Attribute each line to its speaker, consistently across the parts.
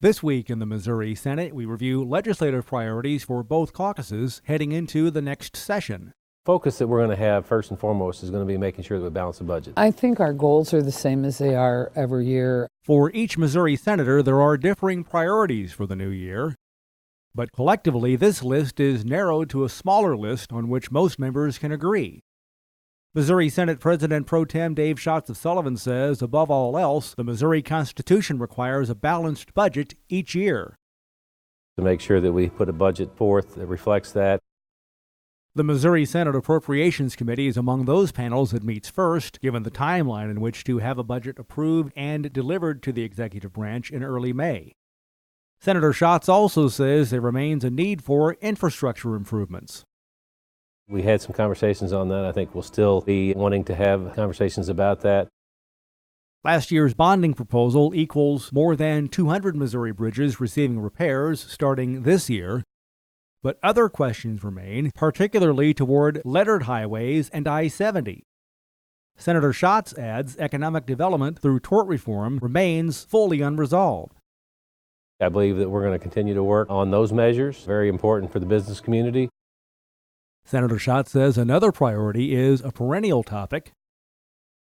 Speaker 1: This week in the Missouri Senate, we review legislative priorities for both caucuses heading into the next session.
Speaker 2: Focus that we're going to have first and foremost is going to be making sure that we balance the budget.
Speaker 3: I think our goals are the same as they are every year.
Speaker 1: For each Missouri senator, there are differing priorities for the new year. But collectively, this list is narrowed to a smaller list on which most members can agree. Missouri Senate President Pro Tem Dave Schatz of Sullivan says, above all else, the Missouri Constitution requires a balanced budget each year.
Speaker 2: To make sure that we put a budget forth that reflects that.
Speaker 1: The Missouri Senate Appropriations Committee is among those panels that meets first, given the timeline in which to have a budget approved and delivered to the executive branch in early May. Senator Schatz also says there remains a need for infrastructure improvements.
Speaker 2: We had some conversations on that. I think we'll still be wanting to have conversations about that.
Speaker 1: Last year's bonding proposal equals more than 200 Missouri bridges receiving repairs starting this year. But other questions remain, particularly toward lettered highways and I-70. Senator Schatz adds economic development through tort reform remains fully unresolved.
Speaker 2: I believe that we're going to continue to work on those measures, very important for the business community.
Speaker 1: Senator Schatz says another priority is a perennial topic.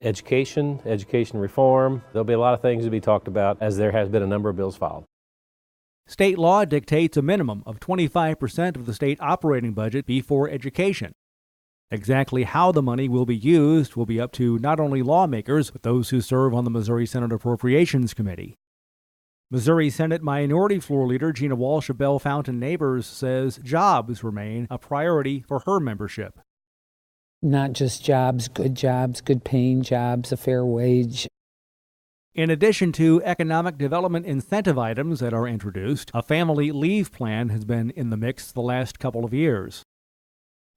Speaker 2: Education reform. There'll be a lot of things to be talked about as there has been a number of bills filed.
Speaker 1: State law dictates a minimum of 25% of the state operating budget be for education. Exactly how the money will be used will be up to not only lawmakers, but those who serve on the Missouri Senate Appropriations Committee. Missouri Senate Minority Floor Leader Gina Walsh of Bell Fountain Neighbors says jobs remain a priority for her membership.
Speaker 3: Not just jobs, good paying jobs, a fair wage.
Speaker 1: In addition to economic development incentive items that are introduced, a family leave plan has been in the mix the last couple of years.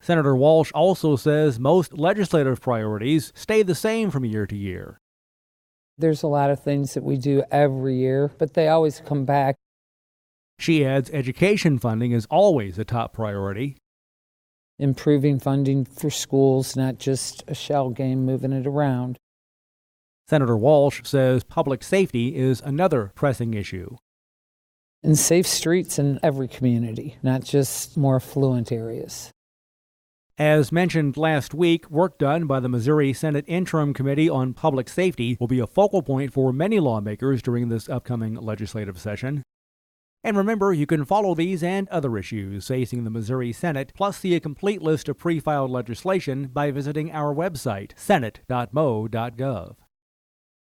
Speaker 1: Senator Walsh also says most legislative priorities stay the same from year to year.
Speaker 3: There's a lot of things that we do every year, but they always come back.
Speaker 1: She adds education funding is always a top priority.
Speaker 3: Improving funding for schools, not just a shell game moving it around.
Speaker 1: Senator Walsh says public safety is another pressing issue.
Speaker 3: And safe streets in every community, not just more affluent areas.
Speaker 1: As mentioned last week, work done by the Missouri Senate Interim Committee on Public Safety will be a focal point for many lawmakers during this upcoming legislative session. And remember, you can follow these and other issues facing the Missouri Senate, plus see a complete list of pre-filed legislation by visiting our website, senate.mo.gov.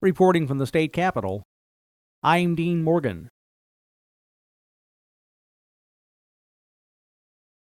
Speaker 1: Reporting from the state capitol, I'm Dean Morgan.